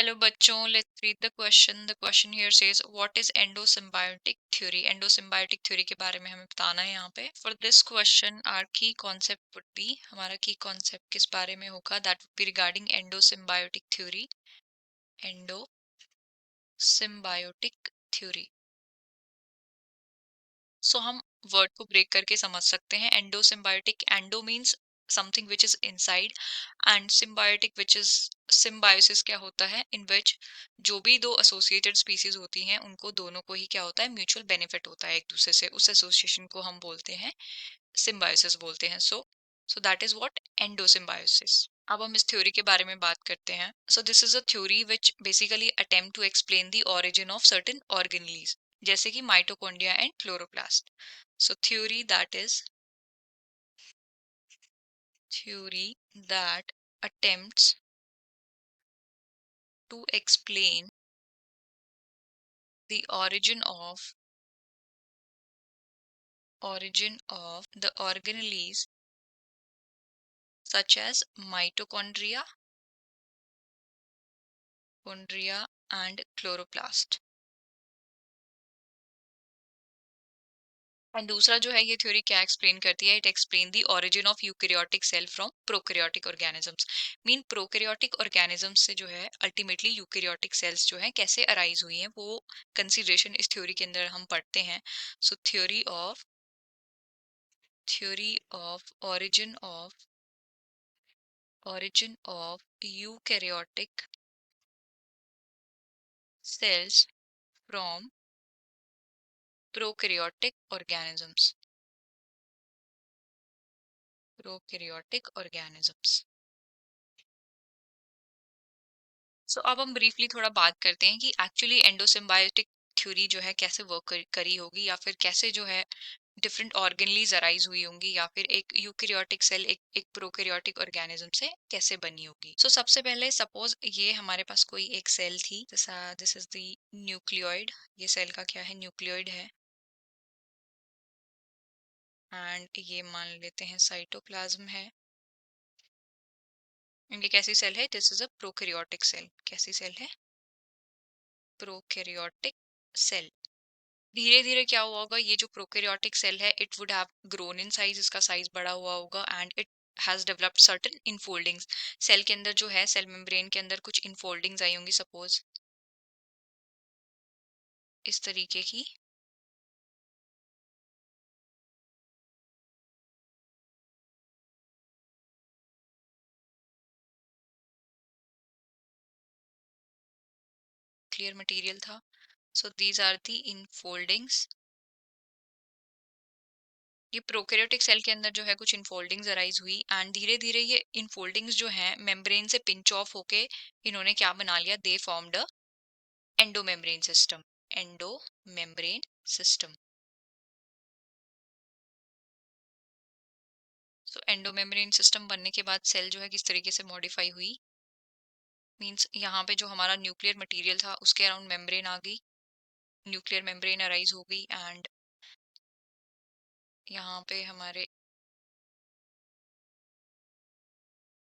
Hello बच्चों, let's read the question. The question here says, what is endosymbiotic theory? Endosymbiotic theory के बारे में हमें बताना है यहाँ पे. For this question, our key concept would be, हमारा key concept किस बारे में होगा? That would be regarding endosymbiotic theory. Endosymbiotic theory. So हम वर्ड को ब्रेक करके समझ सकते हैं. Endosymbiotic, endo means something which is inside and symbiotic which is symbiosis. क्या होता है? इन विच जो भी दो एसोसिएटेड स्पीसीज होती हैं उनको दोनों को ही क्या होता है? म्यूचुअल बेनिफिट होता है एक दूसरे से. उस एसोसिएशन को हम बोलते हैं सिम्बायोसिस बोलते हैं. So that is what endosymbiosis. अब हम इस थ्योरी के बारे में बात करते हैं. So this is a theory which basically attempt to explain the origin of certain organelles जैसे कि mitochondria and chloroplast. So theory that attempts to explain the origin of the organelles such as mitochondria and chloroplast. And दूसरा जो है ये theory क्या explain करती है? It explain the origin of eukaryotic cell from prokaryotic organisms. Mean prokaryotic organisms से जो है अल्टीमेटली यूकैरियोटिक सेल्स जो है कैसे अराइज हुई हैं वो कंसीडरेशन इस थ्योरी के अंदर हम पढ़ते हैं. सो theory of origin of eukaryotic cells from prokaryotic organisms. सो अब हम ब्रीफली थोड़ा बात करते हैं कि एक्चुअली एंडोसिम्बायोटिक थ्योरी जो है कैसे वर्क करी होगी या फिर कैसे जो है डिफरेंट ऑर्गेनलीज अराइज हुई होंगी या फिर एक यूकैरियोटिक सेल एक प्रोकैरियोटिक ऑर्गेनिज्म से कैसे बनी होगी. सो सबसे पहले सपोज ये हमारे पास कोई एक सेल थी. This is the nucleoid. ये सेल का क्या है? न्यूक्लियोइड है. एंड ये मान लेते हैं साइटोप्लाज्म है. ये कैसी सेल है? This is a prokaryotic cell. कैसी सेल है? Prokaryotic cell. धीरे धीरे क्या हुआ होगा? ये जो प्रोकैरियोटिक सेल है it would have grown in size. इसका साइज बड़ा हुआ होगा and it has developed certain infoldings. Cell के अंदर जो है सेल मेम्ब्रेन के अंदर कुछ इनफोल्डिंग्स आई होंगी सपोज इस तरीके की. क्लियर मटेरियल था. So these are the infoldings. ये प्रोकैरियोटिक सेल के अंदर जो है कुछ इनफोल्डिंग्स अराइज हुई एंड धीरे धीरे ये इनफोल्डिंग्स जो हैं मेम्ब्रेन से पिंच ऑफ होके इन्होंने क्या बना लिया? दे formed a endomembrane system. Endomembrane system. So endomembrane system बनने के बाद सेल जो है किस तरीके से मॉडिफाई हुई? मींस यहाँ पे जो हमारा न्यूक्लियर मटेरियल था उसके अराउंड मेम्ब्रेन आ गई. न्यूक्लियर मेम्ब्रेन अराइज हो गई एंड यहाँ पे हमारे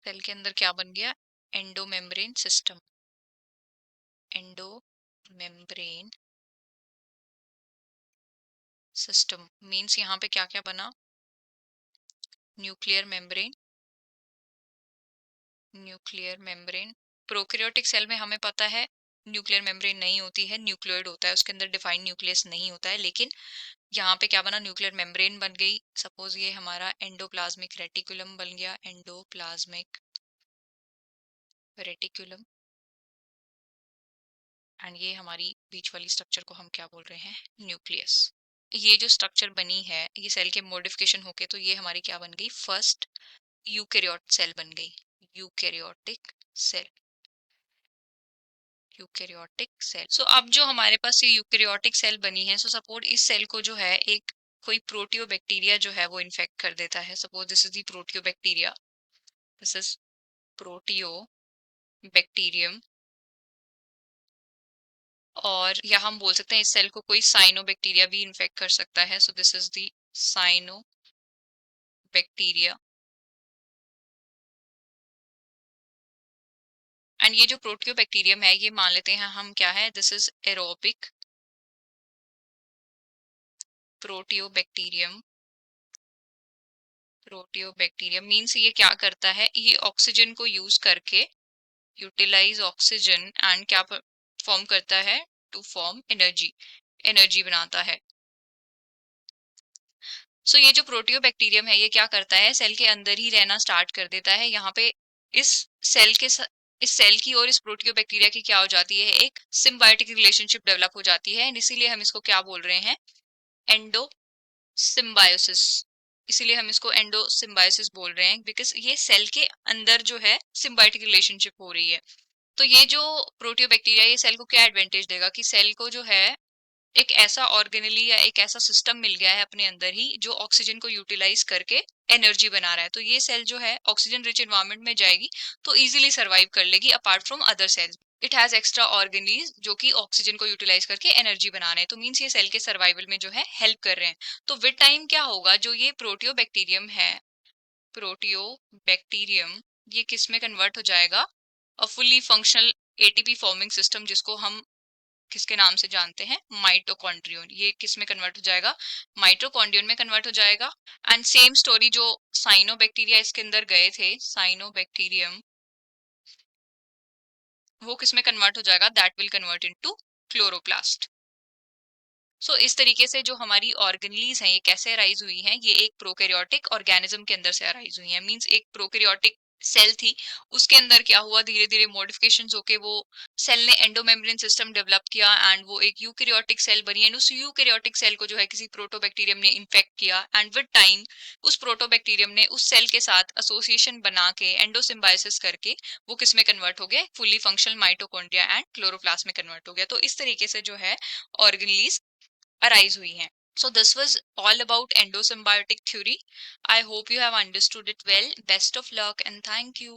सेल के अंदर क्या बन गया? Endomembrane system. Endomembrane system means यहाँ पे क्या क्या बना? Nuclear membrane. प्रोकैरियोटिक सेल में हमें पता है न्यूक्लियर मेम्ब्रेन नहीं होती है, न्यूक्लियोइड होता है, उसके अंदर डिफाइंड न्यूक्लियस नहीं होता है. लेकिन यहाँ पे क्या बना? न्यूक्लियर मेम्ब्रेन बन गई. सपोज ये हमारा एंडोप्लाज्मिक रेटिकुलम बन गया. Endoplasmic reticulum. एंड ये हमारी बीच वाली स्ट्रक्चर को हम क्या बोल रहे हैं? न्यूक्लियस. ये जो स्ट्रक्चर बनी है ये सेल के मॉडिफिकेशन होके तो ये हमारी क्या बन गई? फर्स्ट यूकैरियोट सेल बन गई. Eukaryotic cell. Eukaryotic cell. So अब जो हमारे पास ये यूकैरियोटिक सेल बनी है, सो सपोज इस सेल को जो है एक कोई प्रोटियोबैक्टीरिया जो है वो इन्फेक्ट कर देता है. Suppose this is the proteobacteria. This is proteobacterium. और या हम बोल सकते हैं इस सेल को कोई साइनोबैक्टीरिया भी इन्फेक्ट कर सकता है. सो this is the cyanobacteria. And ये जो प्रोटियोबैक्टीरियम है ये मान लेते हैं हम क्या है, दिस इज एरोबिक प्रोटियोबैक्टीरियम। प्रोटियोबैक्टीरियम मीन्स ये क्या करता है, ये ऑक्सीजन को यूज करके, यूटिलाइज ऑक्सीजन एंड क्या फॉर्म करता है, टू फॉर्म एनर्जी, एनर्जी बनाता है। सो ये जो प्रोटियोबैक्टीरियम है ये क्या करता है, सेल के अंदर ही रहना स्टार्ट कर देता है। यहाँ पे इस सेल के इस सेल की और इस प्रोटियोबैक्टीरिया की क्या हो जाती है, एक सिम्बायोटिक रिलेशनशिप डेवलप हो जाती है, एंड इसीलिए हम इसको क्या बोल रहे हैं, एंडो सिम्बायोसिस। इसीलिए हम इसको एंडो सिम्बायोसिस बोल रहे हैं, बिकॉज ये सेल के अंदर जो है सिम्बायोटिक रिलेशनशिप हो रही है। तो ये जो प्रोटियोबैक्टीरिया ये सेल को क्या एडवांटेज देगा कि सेल को जो है एक ऐसा ऑर्गेनली या एक ऐसा सिस्टम मिल गया है अपने अंदर ही जो ऑक्सीजन को यूटिलाइज करके एनर्जी बना रहा है। तो ये सेल जो है ऑक्सीजन रिच एनवायरनमेंट में जाएगी तो इजीली सर्वाइव कर लेगी apart from other cells. It has extra organelles जो कि ऑक्सीजन को यूटिलाइज करके एनर्जी बना रहे हैं, तो मीन्स ये सेल के सर्वाइवल में जो है हेल्प कर रहे हैं। तो विद टाइम क्या होगा, जो ये प्रोटियोबैक्टीरियम है, प्रोटियोबैक्टीरियम ये किस में कन्वर्ट हो जाएगा, a fully functional ATP forming system, जिसको हम किसके नाम से जानते हैं, माइटोकॉन्ड्रियन। ये किस में कन्वर्ट हो जाएगा, माइटोकॉन्ड्रियन में कन्वर्ट हो जाएगा। एंड सेम स्टोरी जो साइनोबैक्टीरिया इसके अंदर गए थे, साइनोबैक्टीरियम, वो किस में कन्वर्ट हो जाएगा, that will convert into chloroplast. So इस तरीके से जो हमारी ऑर्गेनलीज हैं ये कैसे अराइज हुई हैं, ये एक प्रोकैरियोटिक ऑर्गेनिज्म के अंदर से अराइज हुई हैं। मींस एक प्रोकैरियोटिक सेल थी, उसके अंदर क्या हुआ, धीरे धीरे मॉडिफिकेशंस होके वो सेल ने एंडोमेम्ब्रेन सिस्टम डेवलप किया एंड वो एक यूकैरियोटिक सेल बनी, एंड उस यूकैरियोटिक सेल को जो है किसी प्रोटोबैक्टीरियम ने इन्फेक्ट किया, एंड विद टाइम उस प्रोटोबैक्टीरियम ने उस सेल के साथ एसोसिएशन बना के एंडोसिम्बायोसिस करके वो किस में कन्वर्ट हो गया, fully functional mitochondria and chloroplast में कन्वर्ट हो गया। तो इस तरीके से जो है organelles arise hui hain. So this was all about endosymbiotic theory. I hope you have understood it well. Best of luck and thank you.